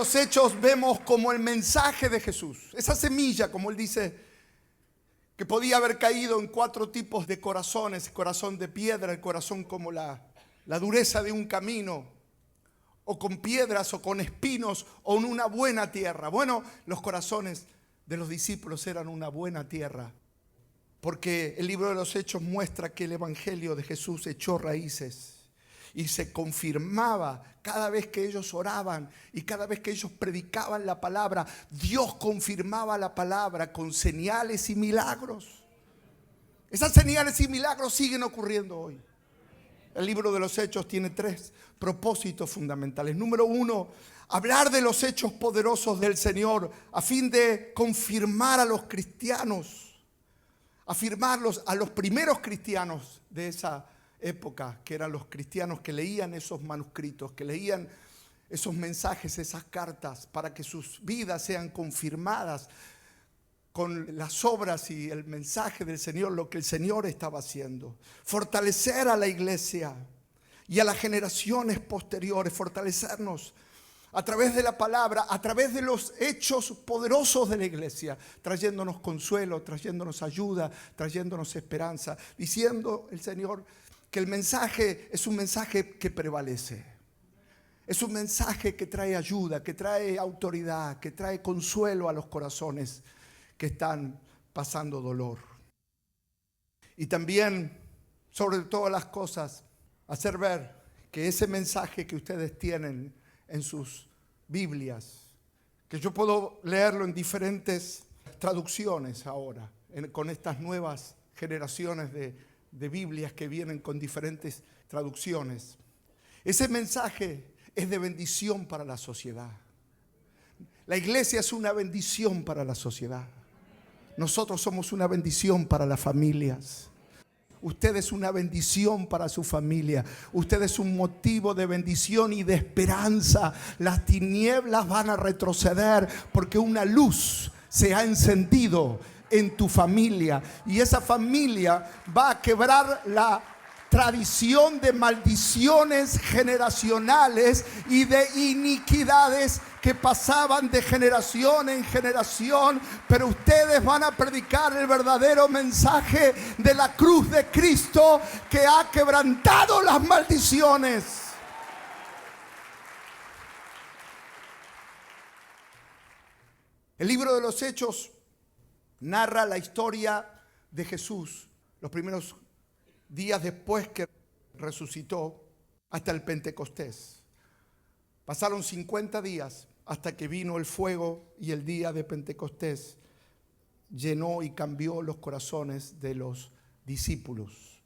los Hechos vemos como el mensaje de Jesús, esa semilla, como él dice, que podía haber caído en 4 tipos de corazones: el corazón de piedra, el corazón como la dureza de un camino, o con piedras o con espinos, o en una buena tierra. Bueno, los corazones de los discípulos eran una buena tierra, porque el libro de los Hechos muestra que el evangelio de Jesús echó raíces y se confirmaba cada vez que ellos oraban y cada vez que ellos predicaban la palabra. Dios confirmaba la palabra con señales y milagros. Esas señales y milagros siguen ocurriendo hoy. El libro de los Hechos tiene 3 propósitos fundamentales. Número 1, hablar de los hechos poderosos del Señor a fin de confirmar a los cristianos, afirmarlos a los primeros cristianos de esa época, que eran los cristianos que leían esos manuscritos, que leían esos mensajes, esas cartas, para que sus vidas sean confirmadas con las obras y el mensaje del Señor, lo que el Señor estaba haciendo. Fortalecer a la iglesia y a las generaciones posteriores, fortalecernos a través de la palabra, a través de los hechos poderosos de la iglesia, trayéndonos consuelo, trayéndonos ayuda, trayéndonos esperanza, diciendo el Señor que el mensaje es un mensaje que prevalece. Es un mensaje que trae ayuda, que trae autoridad, que trae consuelo a los corazones que están pasando dolor. Y también, sobre todas las cosas, hacer ver que ese mensaje que ustedes tienen en sus Biblias, que yo puedo leerlo en diferentes traducciones ahora, con estas nuevas generaciones de Biblias que vienen con diferentes traducciones. Ese mensaje es de bendición para la sociedad. La iglesia es una bendición para la sociedad. Nosotros somos una bendición para las familias. Usted es una bendición para su familia. Usted es un motivo de bendición y de esperanza. Las tinieblas van a retroceder porque una luz se ha encendido en tu familia, y esa familia va a quebrar la tradición de maldiciones generacionales y de iniquidades que pasaban de generación en generación. Pero ustedes van a predicar el verdadero mensaje de la cruz de Cristo, que ha quebrantado las maldiciones. El libro de los Hechos narra la historia de Jesús, los primeros días después que resucitó, hasta el Pentecostés. Pasaron 50 días hasta que vino el fuego, y el día de Pentecostés llenó y cambió los corazones de los discípulos.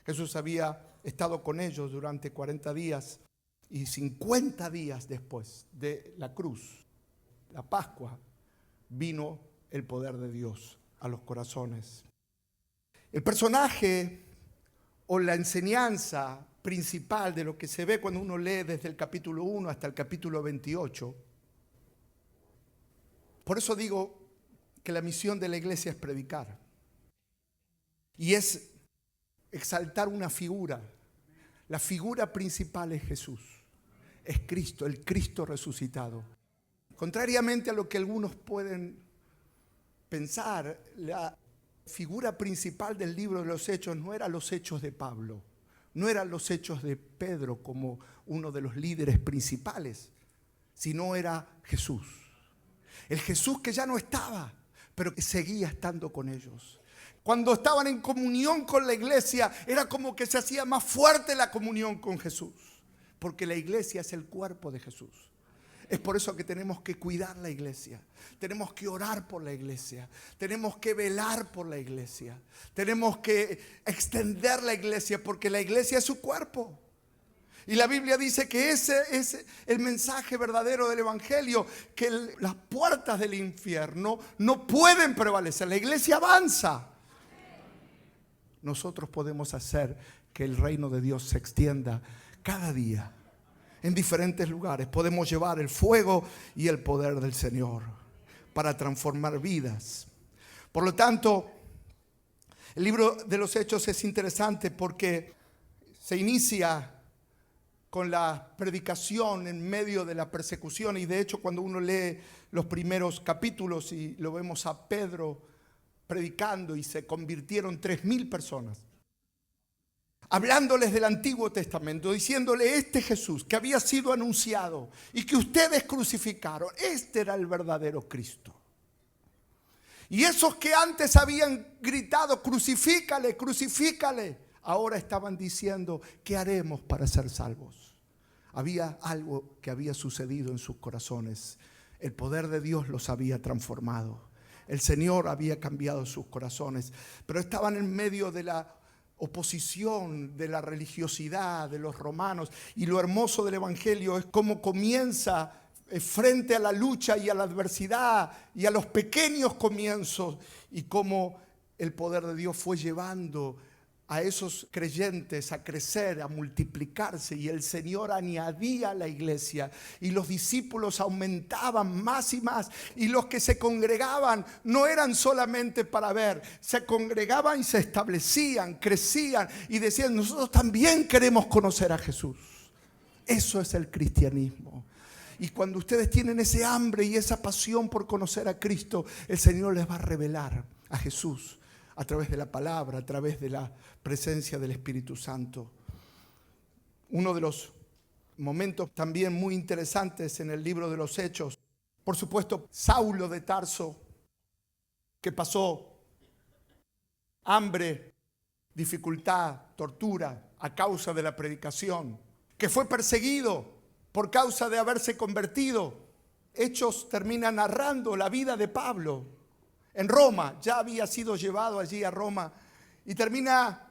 Jesús había estado con ellos durante 40 días, y 50 días después de la cruz, la Pascua, vino el poder de Dios a los corazones. El personaje o la enseñanza principal de lo que se ve cuando uno lee desde el capítulo 1 hasta el capítulo 28. Por eso digo que la misión de la iglesia es predicar. Y es exaltar una figura. La figura principal es Jesús. Es Cristo, el Cristo resucitado. Contrariamente a lo que algunos pueden pensar, la figura principal del libro de los Hechos no eran los hechos de Pablo, no eran los hechos de Pedro como uno de los líderes principales, sino era Jesús. El Jesús que ya no estaba, pero que seguía estando con ellos. Cuando estaban en comunión con la iglesia, era como que se hacía más fuerte la comunión con Jesús, porque la iglesia es el cuerpo de Jesús. Es por eso que tenemos que cuidar la iglesia. Tenemos que orar por la iglesia. Tenemos que velar por la iglesia. Tenemos que extender la iglesia, porque la iglesia es su cuerpo. Y la Biblia dice que ese es el mensaje verdadero del evangelio, que las puertas del infierno no pueden prevalecer. La iglesia avanza. Nosotros podemos hacer que el reino de Dios se extienda cada día. En diferentes lugares podemos llevar el fuego y el poder del Señor para transformar vidas. Por lo tanto, el libro de los Hechos es interesante porque se inicia con la predicación en medio de la persecución. Y de hecho, cuando uno lee los primeros capítulos y lo vemos a Pedro predicando, y se convirtieron 3.000 personas, hablándoles del Antiguo Testamento, diciéndole: este Jesús que había sido anunciado y que ustedes crucificaron, este era el verdadero Cristo. Y esos que antes habían gritado: crucifícale, crucifícale, ahora estaban diciendo: ¿qué haremos para ser salvos? Había algo que había sucedido en sus corazones. El poder de Dios los había transformado. El Señor había cambiado sus corazones, pero estaban en medio de la oposición, de la religiosidad de los romanos. Y lo hermoso del Evangelio es cómo comienza frente a la lucha y a la adversidad y a los pequeños comienzos, y cómo el poder de Dios fue llevando a esos creyentes a crecer, a multiplicarse, y el Señor añadía a la iglesia, y los discípulos aumentaban más y más, y los que se congregaban no eran solamente para ver, se congregaban y se establecían, crecían y decían: nosotros también queremos conocer a Jesús. Eso es el cristianismo. Y cuando ustedes tienen ese hambre y esa pasión por conocer a Cristo, el Señor les va a revelar a Jesús a través de la palabra, a través de la presencia del Espíritu Santo. Uno de los momentos también muy interesantes en el libro de los Hechos, por supuesto, Saulo de Tarso, que pasó hambre, dificultad, tortura a causa de la predicación, que fue perseguido por causa de haberse convertido. Hechos termina narrando la vida de Pablo en Roma. Ya había sido llevado allí a Roma, y termina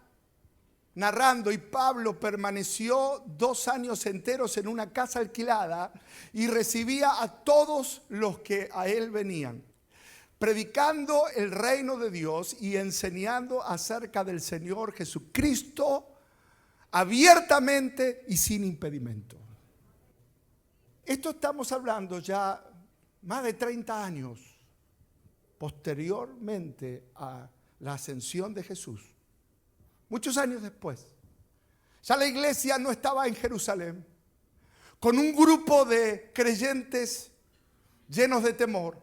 narrando: y Pablo permaneció 2 años enteros en una casa alquilada y recibía a todos los que a él venían, predicando el reino de Dios y enseñando acerca del Señor Jesucristo abiertamente y sin impedimento. Esto estamos hablando ya más de 30 años posteriormente a la ascensión de Jesús. Muchos años después, ya la iglesia no estaba en Jerusalén con un grupo de creyentes llenos de temor,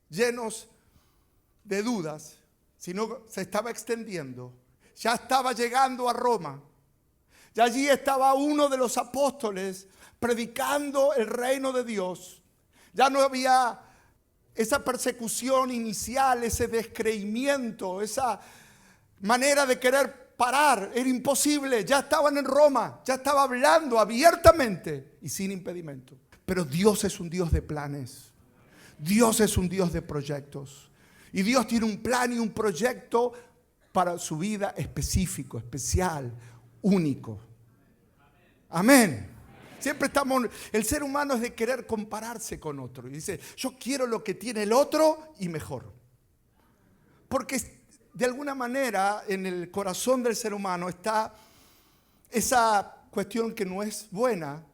llenos de dudas, sino se estaba extendiendo. Ya estaba llegando a Roma. Y allí estaba uno de los apóstoles predicando el reino de Dios. Ya no había esa persecución inicial, ese descreimiento, esa manera de querer parar. Era imposible. Ya estaban en Roma, ya estaba hablando abiertamente y sin impedimento. Pero Dios es un Dios de planes. Dios es un Dios de proyectos. Y Dios tiene un plan y un proyecto para su vida específico, especial, único. Amén. Siempre el ser humano es de querer compararse con otro. Y dice: yo quiero lo que tiene el otro y mejor. Porque de alguna manera en el corazón del ser humano está esa cuestión que no es buena,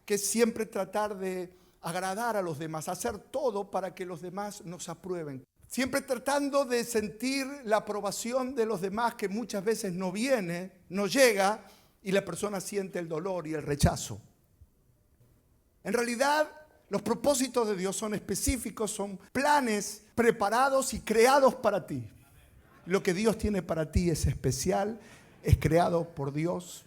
que es siempre tratar de agradar a los demás, hacer todo para que los demás nos aprueben. Siempre tratando de sentir la aprobación de los demás, que muchas veces no viene, no llega, y la persona siente el dolor y el rechazo. En realidad, los propósitos de Dios son específicos, son planes preparados y creados para ti. Lo que Dios tiene para ti es especial, es creado por Dios.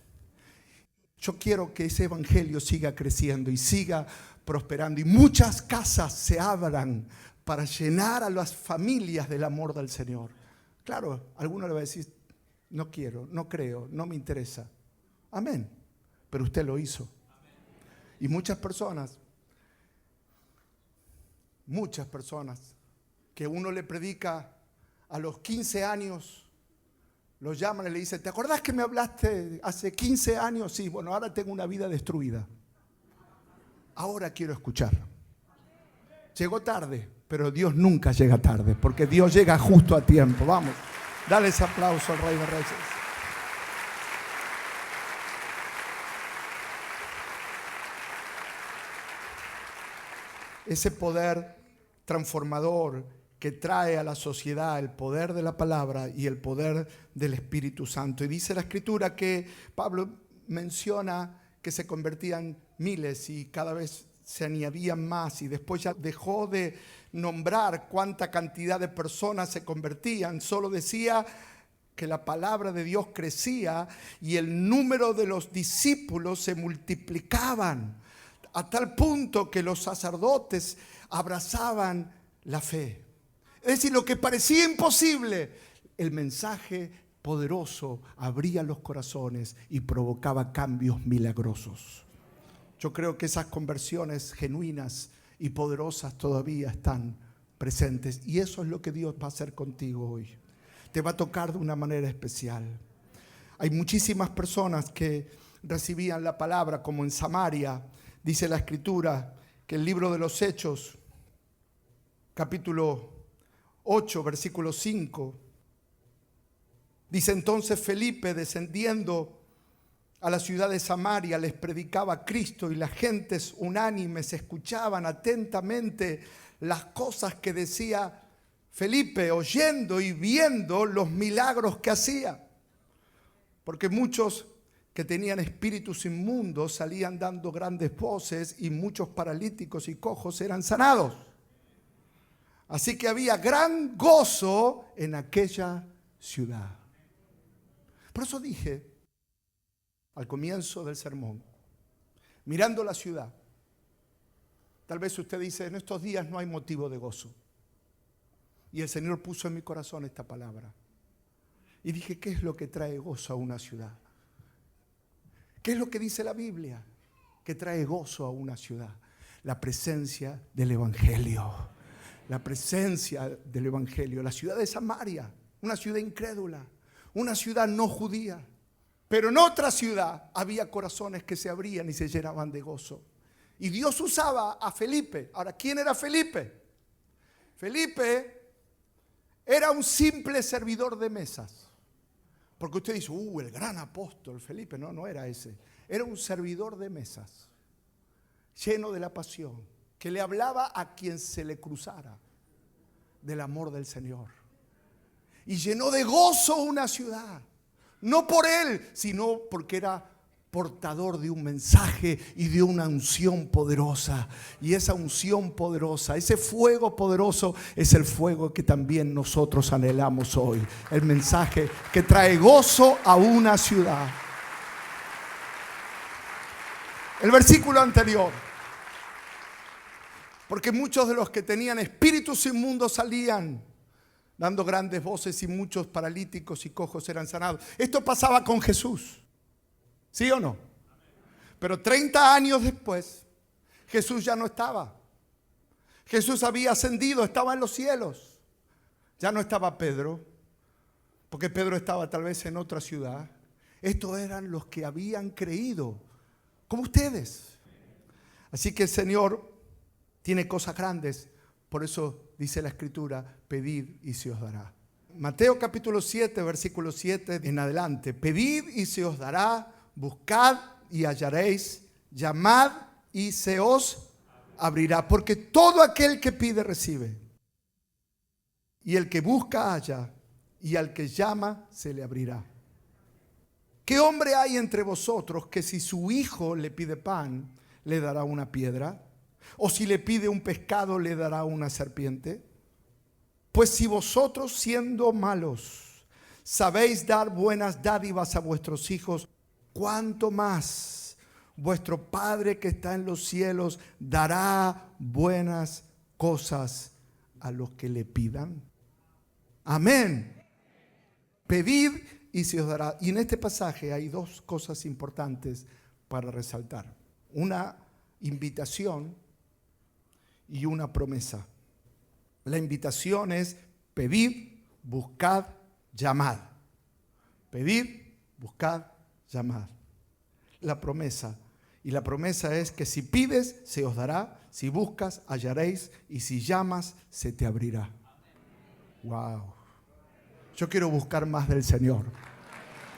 Yo quiero que ese evangelio siga creciendo y siga prosperando, y muchas casas se abran para llenar a las familias del amor del Señor. Claro, alguno le va a decir: no quiero, no creo, no me interesa. Amén. Pero usted lo hizo. Y muchas personas que uno le predica a los 15 años, lo llaman y le dicen: ¿te acordás que me hablaste hace 15 años? Sí, bueno, ahora tengo una vida destruida. Ahora quiero escuchar. Llegó tarde, pero Dios nunca llega tarde, porque Dios llega justo a tiempo. Vamos, dale ese aplauso al Rey de Reyes. Ese poder transformador que trae a la sociedad el poder de la palabra y el poder del Espíritu Santo. Y dice la Escritura que Pablo menciona que se convertían miles y cada vez se añadían más, y después ya dejó de nombrar cuánta cantidad de personas se convertían, solo decía que la palabra de Dios crecía y el número de los discípulos se multiplicaban a tal punto que los sacerdotes abrazaban la fe. Es decir, lo que parecía imposible, el mensaje poderoso abría los corazones y provocaba cambios milagrosos. Yo creo que esas conversiones genuinas y poderosas todavía están presentes, y eso es lo que Dios va a hacer contigo hoy. Te va a tocar de una manera especial. Hay muchísimas personas que recibían la palabra, como en Samaria. Dice la Escritura que el libro de los Hechos, capítulo 8, versículo 5, dice: entonces Felipe, descendiendo a la ciudad de Samaria, les predicaba a Cristo, y las gentes unánimes escuchaban atentamente las cosas que decía Felipe, oyendo y viendo los milagros que hacía. Porque muchos que tenían espíritus inmundos salían dando grandes voces, y muchos paralíticos y cojos eran sanados. Así que había gran gozo en aquella ciudad. Por eso dije al comienzo del sermón, mirando la ciudad, tal vez usted dice: en estos días no hay motivo de gozo. Y el Señor puso en mi corazón esta palabra. Y dije: ¿qué es lo que trae gozo a una ciudad? ¿Qué es lo que dice la Biblia que trae gozo a una ciudad? La presencia del Evangelio. La presencia del Evangelio. La ciudad de Samaria, una ciudad incrédula, una ciudad no judía. Pero en otra ciudad había corazones que se abrían y se llenaban de gozo. Y Dios usaba a Felipe. Ahora, ¿quién era Felipe? Felipe era un simple servidor de mesas. Porque usted dice: el gran apóstol Felipe. No, no era ese. Era un servidor de mesas, lleno de la pasión, que le hablaba a quien se le cruzara del amor del Señor. Y llenó de gozo una ciudad. No por él, sino porque era portador de un mensaje y de una unción poderosa. Y esa unción poderosa, ese fuego poderoso, es el fuego que también nosotros anhelamos hoy. El mensaje que trae gozo a una ciudad. El versículo anterior. Porque muchos de los que tenían espíritus inmundos salían dando grandes voces, y muchos paralíticos y cojos eran sanados. Esto pasaba con Jesús. ¿Sí o no? Pero 30 años después, Jesús ya no estaba. Jesús había ascendido, estaba en los cielos. Ya no estaba Pedro, porque Pedro estaba tal vez en otra ciudad. Estos eran los que habían creído, como ustedes. Así que el Señor tiene cosas grandes. Por eso dice la Escritura: pedid y se os dará. Mateo capítulo 7, versículo 7 en adelante. Pedid y se os dará, buscad y hallaréis, llamad y se os abrirá. Porque todo aquel que pide recibe, y el que busca halla, y al que llama se le abrirá. ¿Qué hombre hay entre vosotros que si su hijo le pide pan, le dará una piedra? ¿O si le pide un pescado, le dará una serpiente? Pues si vosotros, siendo malos, sabéis dar buenas dádivas a vuestros hijos, ¿cuánto más vuestro Padre que está en los cielos dará buenas cosas a los que le pidan? Amén. Pedid y se os dará. Y en este pasaje hay dos cosas importantes para resaltar: una invitación y una promesa. La invitación es: pedid, buscad, llamad. Pedid, buscad, llamad. La promesa. Y la promesa es que si pides, se os dará; si buscas, hallaréis; y si llamas, se te abrirá. Wow. Yo quiero buscar más del Señor.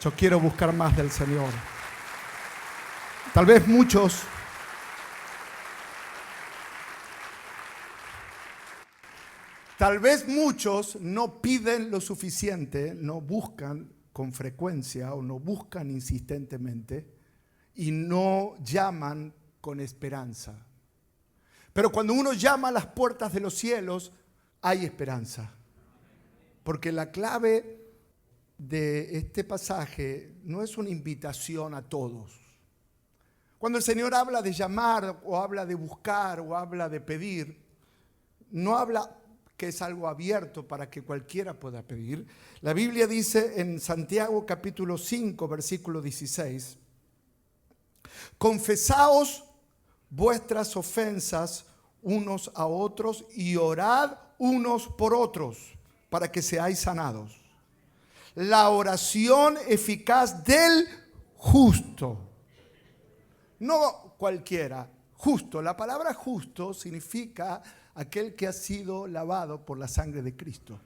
Yo quiero buscar más del Señor. Tal vez muchos no piden lo suficiente, no buscan con frecuencia o no buscan insistentemente. y no llaman con esperanza. Pero cuando uno llama a las puertas de los cielos, hay esperanza. Porque la clave de este pasaje no es una invitación a todos. Cuando el Señor habla de llamar o habla de buscar o habla de pedir, no habla que es algo abierto para que cualquiera pueda pedir. La Biblia dice en Santiago capítulo 5, versículo 16, confesaos vuestras ofensas unos a otros y orad unos por otros para que seáis sanados. La oración eficaz del justo, no cualquiera, justo. La palabra justo significa aquel que ha sido lavado por la sangre de Cristo.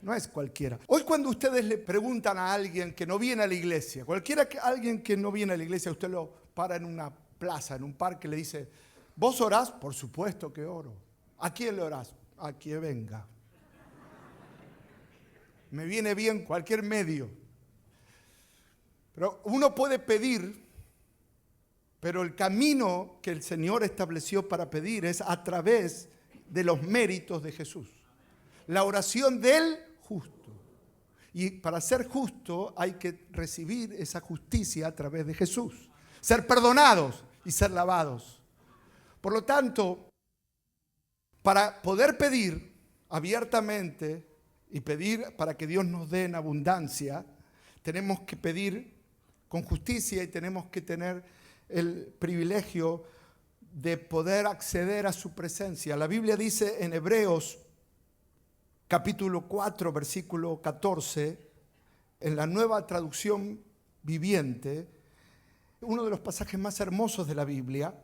No es cualquiera. Hoy cuando ustedes le preguntan a alguien que no viene a la iglesia, alguien que no viene a la iglesia, usted lo para en una plaza, en un parque, le dice, ¿vos orás? Por supuesto que oro. ¿A quién le orás? A quien venga. Me viene bien cualquier medio. Pero uno puede pedir, pero el camino que el Señor estableció para pedir es a través de los méritos de Jesús. La oración del justo. Y para ser justo hay que recibir esa justicia a través de Jesús. Ser perdonados y ser lavados. Por lo tanto, para poder pedir abiertamente y pedir para que Dios nos dé en abundancia, tenemos que pedir con justicia y tenemos que tener el privilegio de poder acceder a su presencia. La Biblia dice en Hebreos capítulo 4, versículo 14, en la Nueva Traducción Viviente, uno de los pasajes más hermosos de la Biblia,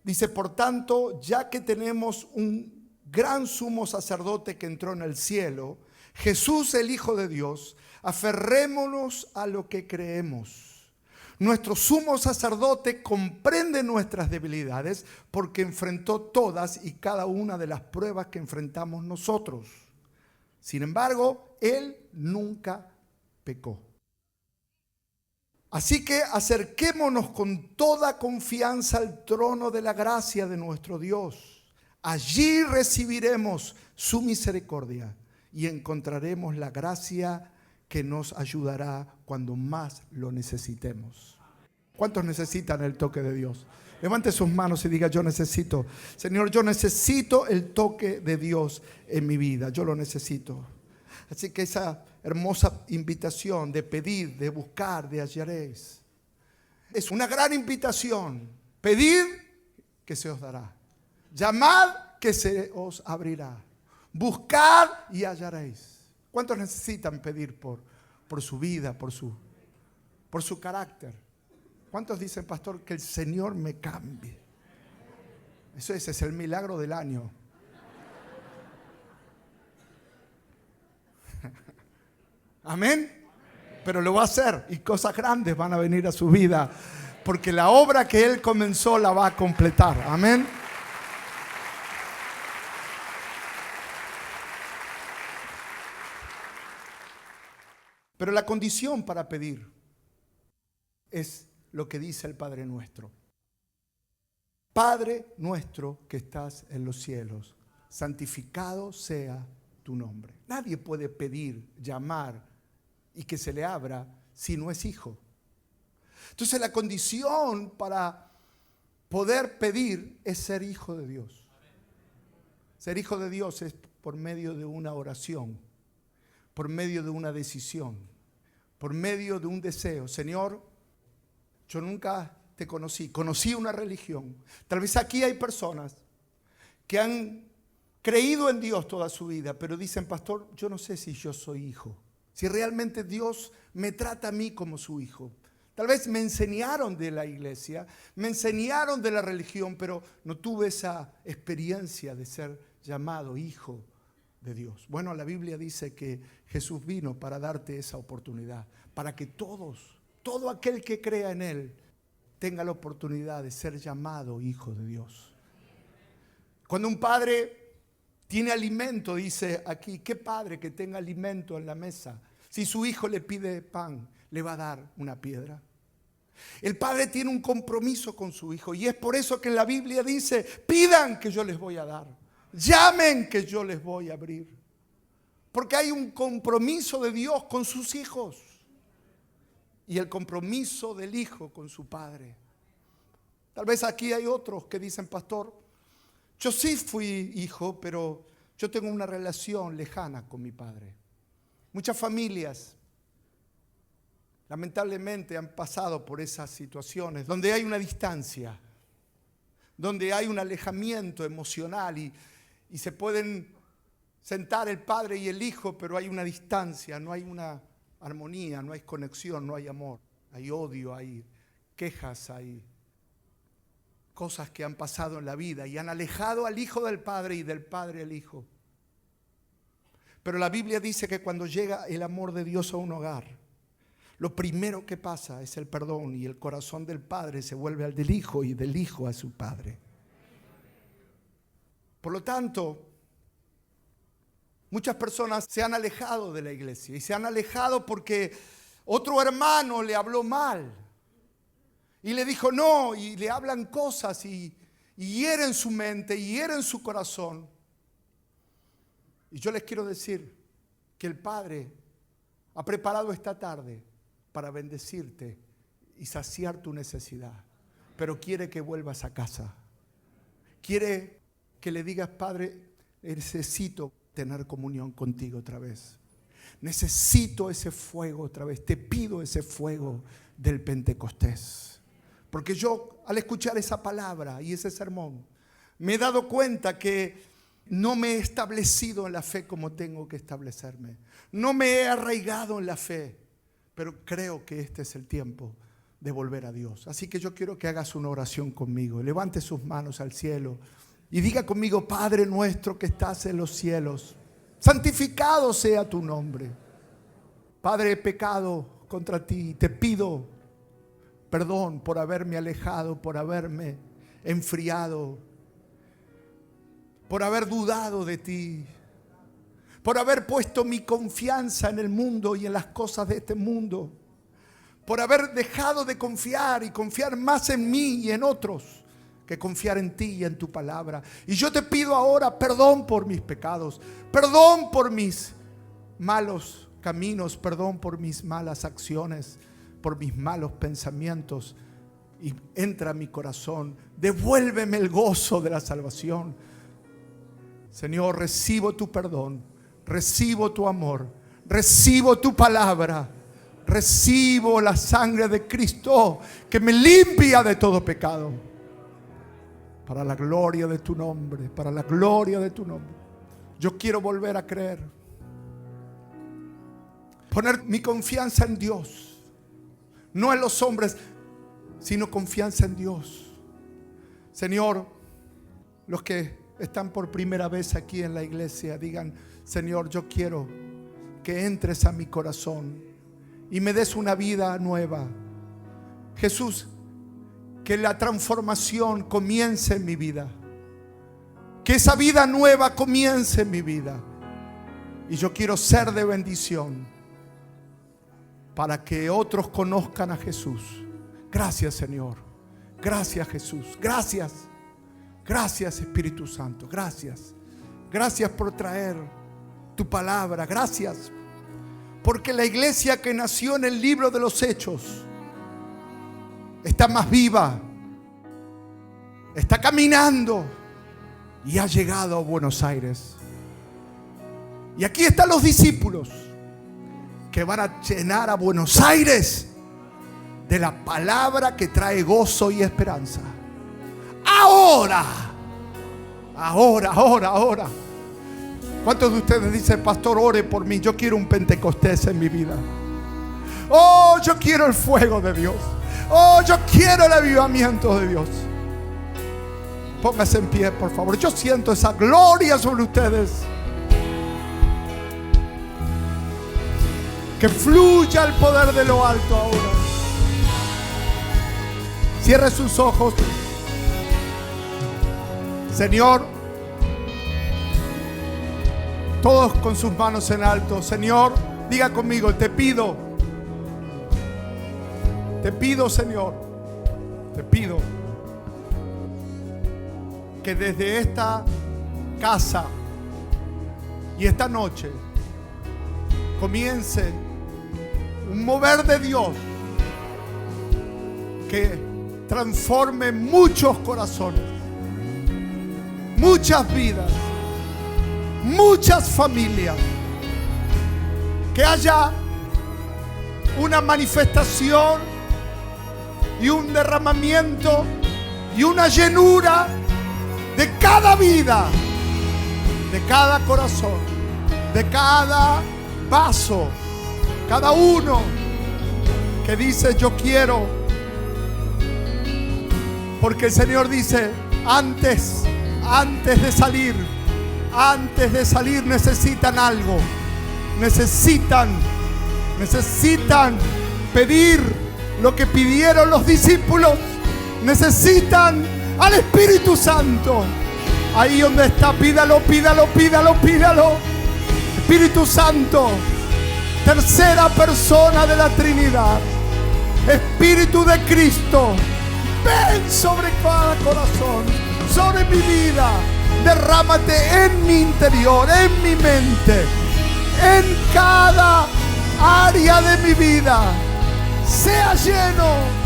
dice, por tanto, ya que tenemos un gran sumo sacerdote que entró en el cielo, Jesús el Hijo de Dios, aferrémonos a lo que creemos. Nuestro sumo sacerdote comprende nuestras debilidades porque enfrentó todas y cada una de las pruebas que enfrentamos nosotros. Sin embargo, Él nunca pecó. Así que acerquémonos con toda confianza al trono de la gracia de nuestro Dios. Allí recibiremos su misericordia y encontraremos la gracia que nos ayudará cuando más lo necesitemos. ¿Cuántos necesitan el toque de Dios? Levante sus manos y diga, yo necesito. Señor, yo necesito el toque de Dios en mi vida. Yo lo necesito. Así que esa hermosa invitación de pedir, de buscar, de hallaréis. Es una gran invitación. Pedid que se os dará. Llamad que se os abrirá. Buscad y hallaréis. ¿Cuántos necesitan pedir por su vida, por su carácter? ¿Cuántos dicen, pastor, que el Señor me cambie? Ese es el milagro del año. Amén. Pero lo va a hacer y cosas grandes van a venir a su vida porque la obra que Él comenzó la va a completar. Amén. Pero la condición para pedir es lo que dice el Padre Nuestro. Padre nuestro que estás en los cielos, santificado sea tu nombre. Nadie puede pedir, llamar y que se le abra si no es hijo. Entonces la condición para poder pedir es ser hijo de Dios. Ser hijo de Dios es por medio de una oración, por medio de una decisión, por medio de un deseo. Señor, yo nunca te conocí una religión. Tal vez aquí hay personas que han creído en Dios toda su vida, pero dicen, pastor, yo no sé si yo soy hijo, si realmente Dios me trata a mí como su hijo. Tal vez me enseñaron de la iglesia, me enseñaron de la religión, pero no tuve esa experiencia de ser llamado hijo de Dios. Bueno, la Biblia dice que Jesús vino para darte esa oportunidad, para que todo aquel que crea en Él tenga la oportunidad de ser llamado hijo de Dios. Cuando un padre tiene alimento, dice aquí, ¿qué padre que tenga alimento en la mesa? Si su hijo le pide pan, ¿le va a dar una piedra? El Padre tiene un compromiso con su Hijo y es por eso que en la Biblia dice: pidan que yo les voy a dar, llamen que yo les voy a abrir. Porque hay un compromiso de Dios con sus hijos y el compromiso del Hijo con su Padre. Tal vez aquí hay otros que dicen: pastor, yo sí fui hijo, pero yo tengo una relación lejana con mi padre. Muchas familias lamentablemente han pasado por esas situaciones donde hay una distancia, donde hay un alejamiento emocional y se pueden sentar el padre y el hijo, pero hay una distancia, no hay una armonía, no hay conexión, no hay amor, hay odio, hay quejas, hay cosas que han pasado en la vida y han alejado al hijo del padre y del padre al hijo. Pero la Biblia dice que cuando llega el amor de Dios a un hogar, lo primero que pasa es el perdón y el corazón del padre se vuelve al del hijo y del hijo a su padre. Por lo tanto, muchas personas se han alejado de la iglesia y se han alejado porque otro hermano le habló mal y le dijo no, y le hablan cosas y hieren su mente y hieren su corazón. Y yo les quiero decir que el Padre ha preparado esta tarde para bendecirte y saciar tu necesidad, pero quiere que vuelvas a casa. Quiere que le digas: Padre, necesito tener comunión contigo otra vez. Necesito ese fuego otra vez. Te pido ese fuego del Pentecostés. Porque yo, al escuchar esa palabra y ese sermón, me he dado cuenta que no me he establecido en la fe como tengo que establecerme. No me he arraigado en la fe, pero creo que este es el tiempo de volver a Dios. Así que yo quiero que hagas una oración conmigo. Levante sus manos al cielo y diga conmigo: Padre nuestro que estás en los cielos, santificado sea tu nombre. Padre, he pecado contra ti. Te pido perdón por haberme alejado, por haberme enfriado, por haber dudado de ti, por haber puesto mi confianza en el mundo y en las cosas de este mundo, por haber dejado de confiar y confiar más en mí y en otros que confiar en ti y en tu palabra. Y yo te pido ahora perdón por mis pecados, perdón por mis malos caminos, perdón por mis malas acciones, por mis malos pensamientos, y entra a mi corazón, devuélveme el gozo de la salvación. Señor, recibo tu perdón, recibo tu amor, recibo tu palabra, recibo la sangre de Cristo que me limpia de todo pecado, para la gloria de tu nombre, para la gloria de tu nombre. Yo quiero volver a creer, poner mi confianza en Dios, no en los hombres, sino confianza en Dios. Señor, los que están por primera vez aquí en la iglesia, digan: Señor, yo quiero que entres a mi corazón y me des una vida nueva. Jesús, que la transformación comience en mi vida, que esa vida nueva comience en mi vida, y yo quiero ser de bendición para que otros conozcan a Jesús. Gracias, Señor. Gracias, Jesús. Gracias. Gracias, Espíritu Santo. Gracias. Gracias por traer tu palabra. Gracias porque la iglesia que nació en el libro de los Hechos está más viva, está caminando y ha llegado a Buenos Aires. Y aquí están los discípulos que van a llenar a Buenos Aires de la palabra que trae gozo y esperanza. Ahora. ¿Cuántos de ustedes dicen: Pastor, ore por mí? Yo quiero un Pentecostés en mi vida. Oh, yo quiero el fuego de Dios. Oh, yo quiero el avivamiento de Dios. Póngase en pie, por favor. Yo siento esa gloria sobre ustedes. Que fluya el poder de lo alto ahora. Cierre sus ojos. Señor, todos con sus manos en alto. Señor, diga conmigo: te pido Te pido, Señor, te pido que desde esta casa y esta noche comience un mover de Dios que transforme muchos corazones, muchas vidas, muchas familias. Que haya una manifestación y un derramamiento y una llenura de cada vida, de cada corazón, de cada vaso, cada uno que dice yo quiero. Porque el Señor dice, antes de salir necesitan algo. Necesitan pedir lo que pidieron los discípulos. Necesitan al Espíritu Santo. Ahí donde está, pídalo. Espíritu Santo, tercera persona de la Trinidad, Espíritu de Cristo, ven sobre cada corazón, sobre mi vida. Derrámate en mi interior, en mi mente, en cada área de mi vida. Sea lleno.